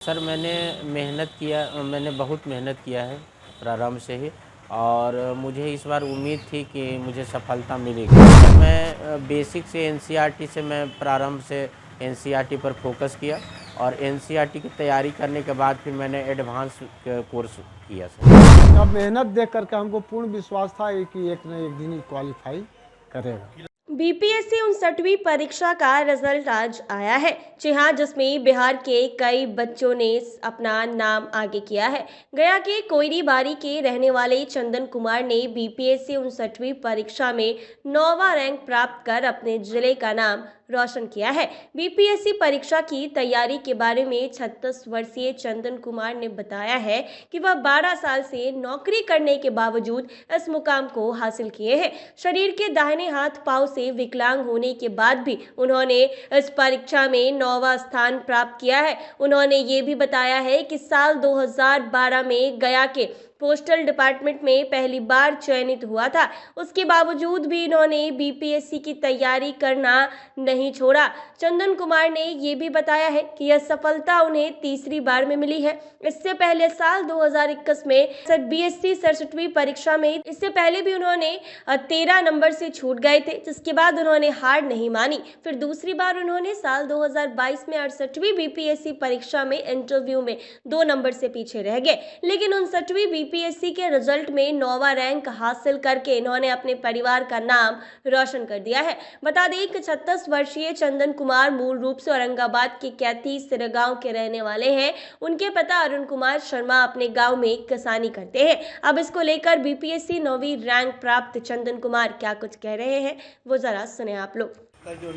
Sir मैंने बहुत मेहनत किया है प्रारंभ से ही और मुझे इस बार उम्मीद थी कि मुझे सफलता मिलेगी। मैं बेसिक से एनसीईआरटी से मैं प्रारंभ से एनसीईआरटी पर फोकस किया और एनसीईआरटी की तैयारी करने के बाद फिर मैंने एडवांस कोर्स किया सर। अब मेहनत देख करके हमको पूर्ण विश्वास था कि एक न एक दिन ही क्वालिफाई करेगा। बीपीएससी 59वीं परीक्षा का रिजल्ट आज आया है। जी हाँ, जिसमें बिहार के कई बच्चों ने अपना नाम आगे किया है। गया के कोयरी बारी के रहने वाले चंदन कुमार ने बीपीएससी 59वीं परीक्षा में 9वां रैंक प्राप्त कर अपने जिले का नाम रोशन किया है। बीपीएससी परीक्षा की तैयारी के बारे में 36 वर्षीय चंदन कुमार ने बताया है कि वह 12 साल से नौकरी करने के बावजूद इस मुकाम को हासिल किए हैं। शरीर के दाहिने हाथ पांव से विकलांग होने के बाद भी उन्होंने इस परीक्षा में 9वां स्थान प्राप्त किया है। उन्होंने ये भी बताया है कि साल 2012 में गया के पोस्टल डिपार्टमेंट में पहली बार चयनित हुआ था। उसके बावजूद भी इन्होंने बीपीएससी की तैयारी करना नहीं छोड़ा। चंदन कुमार ने ये भी बताया है कि यह सफलता उन्हें तीसरी बार में मिली है। इससे पहले साल 2021 में बीएससी 67वीं परीक्षा में इससे पहले भी उन्होंने 13 नंबर से छूट गए थे, जिसके बाद उन्होंने हार नहीं मानी। फिर दूसरी बार उन्होंने साल 2022 में 68वीं बीपीएससी परीक्षा में इंटरव्यू में 2 नंबर से पीछे रह गए, लेकिन 59वीं बीपीएससी के रिजल्ट में 9वां रैंक हासिल करके इन्होंने अपने परिवार का नाम रोशन कर दिया है। बता दें कि 36 वर्षीय चंदन कुमार मूल रूप से औरंगाबाद के कैथी सिरगांव के रहने वाले हैं। उनके पिता अरुण कुमार शर्मा अपने गांव में किसानी करते हैं। अब इसको लेकर बीपीएससी 9वीं रैंक प्राप्त चंदन कुमार क्या कुछ कह रहे हैं, वो जरा सुने आप लोग। का जो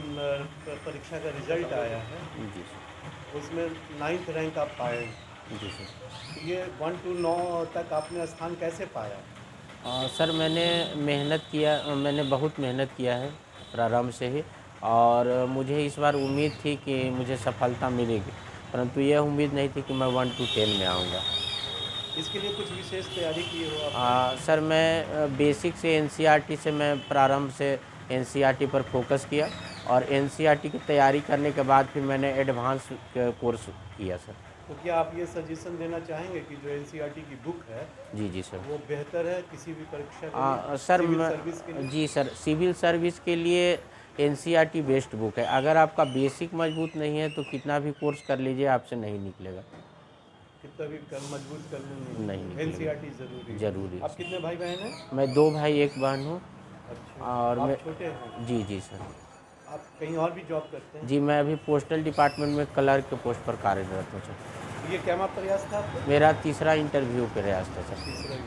परीक्षा का रिजल्ट आया है जी सर। उसमें 9th रैंक आप पाए। जी सर। ये 1 to 9 तक आपने स्थान कैसे पाया? सर मैंने बहुत मेहनत किया है प्रारंभ से ही और मुझे इस बार उम्मीद थी कि मुझे सफलता मिलेगी, परंतु यह उम्मीद नहीं थी कि मैं 1 to 10 में आऊँगा। इसके लिए कुछ विशेष तैयारी की हो आप? सर मैं बेसिक से एनसीईआरटी से मैं प्रारंभ से एनसीईआरटी पर फोकस किया और एनसीईआरटी की तैयारी करने के बाद फिर मैंने एडवांस कोर्स किया सर। तो क्या आप ये सजेशन देना चाहेंगे कि जो एनसीईआरटी की बुक है जी सर। वो बेहतर है किसी भी परीक्षा के लिए? सर सिविल मैं सर्विस के लिए? जी सर, सिविल सर्विस के लिए एनसीईआरटी बेस्ट बुक है। अगर आपका बेसिक मजबूत नहीं है तो कितना भी कोर्स कर लीजिए आपसे नहीं निकलेगा। कितना भी मजबूत कर नहीं लें निकलेगा। एनसीईआरटी जरूरी है। जरूरी आप कितने भाई बहन हैं? मैं 2 भाई 1 बहन हूँ। अच्छा, और आप मैं छोटे हैं? जी सर। आप कहीं और भी जॉब करते हैं? जी मैं अभी पोस्टल डिपार्टमेंट में क्लर्क के पोस्ट पर कार्यरत हूँ सर। ये क्या प्रयास था आपका? मेरा तीसरा इंटरव्यू प्रयास था सर। तीसरा ही।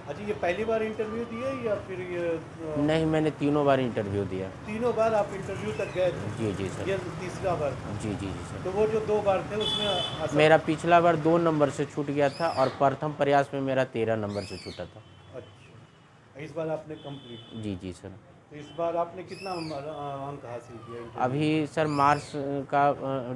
अच्छा, ये पहली बार इंटरव्यू दिए या फिर ये नहीं, मैंने तीनों बार इंटरव्यू दिया। तीनों बार आप इंटरव्यू तक गए थे? जी सर। ये तीसरा बार था? जी सर। तो वो जो 2 बार थे उसमें मेरा पिछला बार 2 नंबर से छूट गया था और प्रथम प्रयास में मेरा 13 नंबर से छूटा था। अच्छा, इस बार आपने कंप्लीट? जी सर। तो इस बार आपने कितना अंक हासिल किया? अभी सर मार्क्स का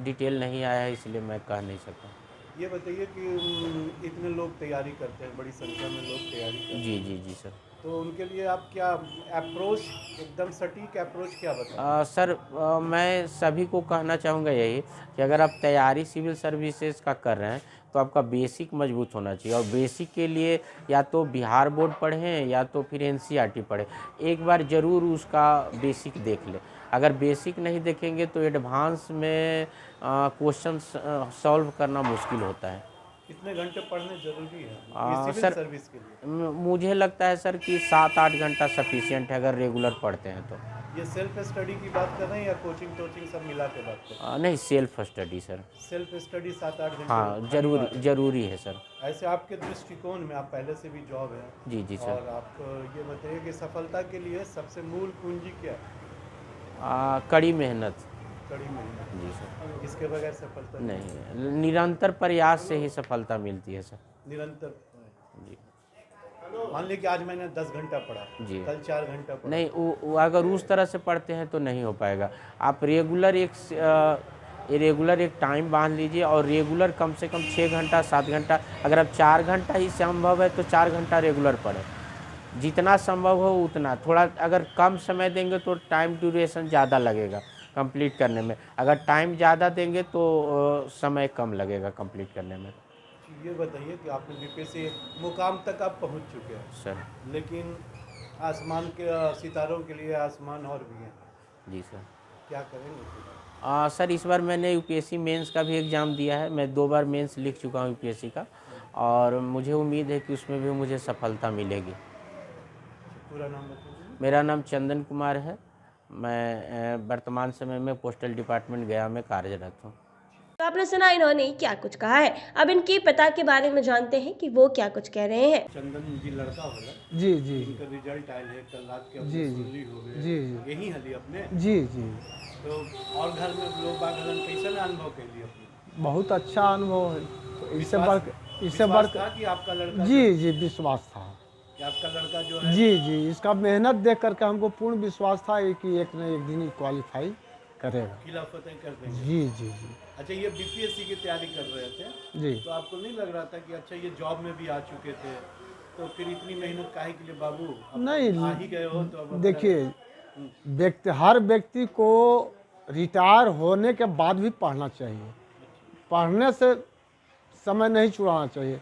डिटेल नहीं आया है, इसलिए मैं कह नहीं सकता। ये बताइए कि इतने लोग तैयारी करते हैं, बड़ी संख्या में लोग तैयारी करते हैं। जी सर। तो उनके लिए आप क्या अप्रोच, एकदम सटीक अप्रोच क्या बताएं? सर मैं सभी को कहना चाहूँगा यही कि अगर आप तैयारी सिविल सर्विसेज का कर रहे हैं तो आपका बेसिक मजबूत होना चाहिए और बेसिक के लिए या तो बिहार बोर्ड पढ़ें या तो फिर एनसीईआरटी पढ़ें। एक बार ज़रूर उसका बेसिक देख लें। अगर बेसिक नहीं देखेंगे तो एडवांस में क्वेश्चन सॉल्व करना मुश्किल होता है। कितने घंटे पढ़ने जरूरी है सिविल सर सर्विस के लिए? मुझे लगता है सर कि 7-8 घंटा सफिशिएंट है अगर रेगुलर पढ़ते हैं तो। ये सेल्फ स्टडी की बात कर रहे हैं या कोचिंग टोचिंग सब मिला के बात कर रहे हैं? नहीं, self study sir. Self study 7-8 घंटे? हाँ, जरूरी है सर। ऐसे आपके दृष्टिकोण में, आप पहले से भी जॉब है जी सर। और आप ये बताइए कि सफलता के लिए सबसे मूल पूंजी क्या है? कड़ी मेहनत। कड़ी मेहनत? जी सर। इसके बगैर सफलता नहीं, निरंतर प्रयास से ही सफलता मिलती है सर। निरंतर? जी। मान लीजिए कि आज मैंने 10 घंटा पढ़ा, जी। कल 4 घंटा पढ़ा। नहीं, वो अगर उस तरह से पढ़ते हैं तो नहीं हो पाएगा। आप रेगुलर एक टाइम बांध लीजिए और रेगुलर कम से कम 6 घंटा 7 घंटा, अगर आप 4 घंटा ही संभव है तो 4 घंटा रेगुलर पढ़ें। जितना संभव हो उतना। थोड़ा अगर कम समय देंगे तो टाइम ड्यूरेशन ज़्यादा लगेगा, कंप्लीट करने में। अगर टाइम ज़्यादा देंगे तो समय कम लगेगा कंप्लीट करने में। ये बताइए कि आपने बीपीएससी मुकाम तक आप पहुंच चुके हैं, सर। लेकिन आसमान के सितारों के लिए आसमान और भी है, जी सर। क्या करेंगे? सर इस बार मैंने यूपीएससी मेंस का भी एग्ज़ाम दिया है। मैं 2 बार मेंस लिख चुका हूँ यूपीएससी का, और मुझे उम्मीद है कि उसमें भी मुझे सफलता मिलेगी। पूरा नाम बताइए। मेरा नाम चंदन कुमार है। मैं वर्तमान समय में पोस्टल डिपार्टमेंट गया में कार्यरत हूँ। तो आपने सुना इन्होंने क्या कुछ कहा है। अब इनके पिता के बारे में जानते हैं कि वो क्या कुछ कह रहे हैं। चंदन जी लड़का होला, जी जी इनका रिजल्ट आयल है कल रात के, जी, अपने जी। सुनली हो गए, जी जी यही हली अपने। जी जी तो और घर में लोग बाग हलन कैसे अनुभव कर लिए अपने? बहुत अच्छा अनुभव है। तो इससे विश्वास- बढ़ विश्वास था कि आपका लड़का जी जी विश्वास था। कि आपका लड़का जो है जी जी इसका मेहनत देख करके हमको पूर्ण विश्वास था कि एक न एक दिन ही क्वालिफाई करेगा। खिला फतेह कर देंगे। जी जी जी अच्छा, ये बीपीएससी की तैयारी कर रहे थे, जी तो आपको नहीं लग रहा था कि अच्छा ये जॉब में भी आ चुके थे, तो फिर इतनी मेहनत काहे के लिए बाबू? अब नहीं, आ ही गए हो तो अब देखिए हर व्यक्ति को रिटायर होने के बाद भी पढ़ना चाहिए। पढ़ने से समय नहीं छुड़ाना चाहिए।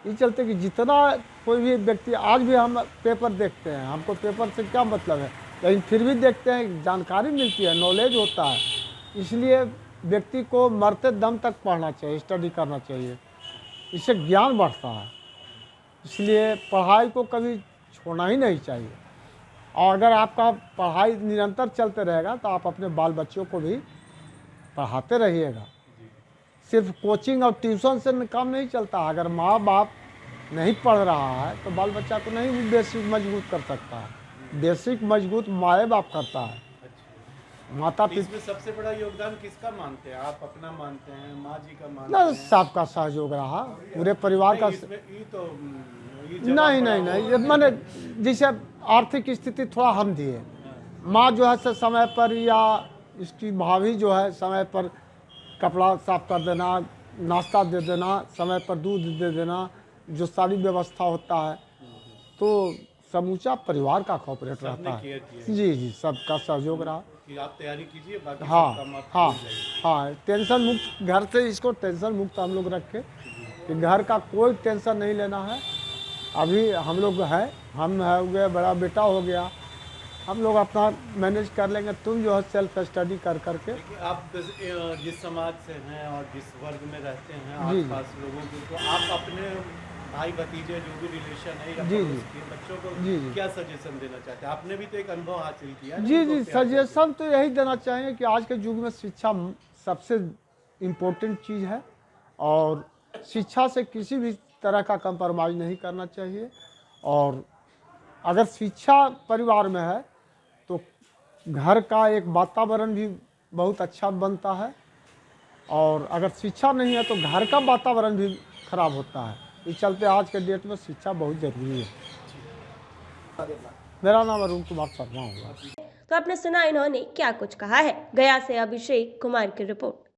इस चलते कि जितना कोई भी व्यक्ति, आज भी हम पेपर देखते हैं, हमको पेपर से क्या मतलब है, लेकिन फिर भी देखते हैं, जानकारी मिलती है, नॉलेज होता है। इसलिए व्यक्ति को मरते दम तक पढ़ना चाहिए, स्टडी करना चाहिए, इससे ज्ञान बढ़ता है। इसलिए पढ़ाई को कभी छोड़ना ही नहीं चाहिए। और अगर आपका पढ़ाई निरंतर चलते रहेगा तो आप अपने बाल बच्चों को भी पढ़ाते रहिएगा। सिर्फ कोचिंग और ट्यूशन से काम नहीं चलता। अगर माँ बाप नहीं पढ़ रहा है तो बाल बच्चा को नहीं बेसिक मजबूत कर सकता है। बेसिक मजबूत माँ बाप करता है, माता तो पिता। इसमें सबसे बड़ा योगदान किसका मानते हैं आप? अपना मानते हैं, माँ जी का मानते ना, हैं? सबका सहयोग रहा, पूरे परिवार का। नहीं, इसमें ये तो ये जवाब नहीं बड़ा नहीं नहीं, होगा। ये मैंने जैसे आर्थिक स्थिति थोड़ा हम दिए, माँ जो है से समय पर, या इसकी भाभी जो है समय पर कपड़ा साफ कर देना, नाश्ता दे देना, समय पर दूध दे देना, जो सारी व्यवस्था होता है, तो समूचा परिवार का कॉपरेट सबने रहता है। केयर किया जी जी सबका सहयोग रहा। कि आप तैयारी कीजिए, बाकी सब हाँ काम आप हाँ भूल जाइए। हाँ, टेंशन मुक्त घर से, इसको टेंशन मुक्त हम लोग रखें कि घर का कोई टेंशन नहीं लेना है। अभी हम लोग है, हम हो गए, बड़ा बेटा हो गया, हम लोग अपना मैनेज कर लेंगे। तुम जो है सेल्फ स्टडी कर करके। देखिए, आप जिस समाज से हैं और जिस वर्ग में रहते हैं, जी, आसपास लोगों को, तो आप अपने भाई भतीजे जो भी रिलेशन है या जी, जी। पड़ोस के बच्चों को जी, जी। क्या सजेशन देना चाहते हैं? आपने भी तो एक अनुभव हासिल किया है ना, जी उनको जी तैयार करके। सजेशन तो यही देना चाहेंगे कि आज के युग में शिक्षा सबसे इम्पोर्टेंट चीज़ है, और शिक्षा से किसी भी तरह का कंप्रोमाइज़ नहीं करना चाहिए। और अगर शिक्षा परिवार में है तो घर का एक वातावरण भी बहुत अच्छा बनता है, और अगर शिक्षा नहीं है तो घर का वातावरण भी खराब होता है। इस चलते आज के डेट में शिक्षा बहुत ज़रूरी है। मेरा नाम अरुण कुमार शर्मा होगा। तो आपने सुना इन्होंने क्या कुछ कहा है। गया से अभिषेक कुमार की रिपोर्ट।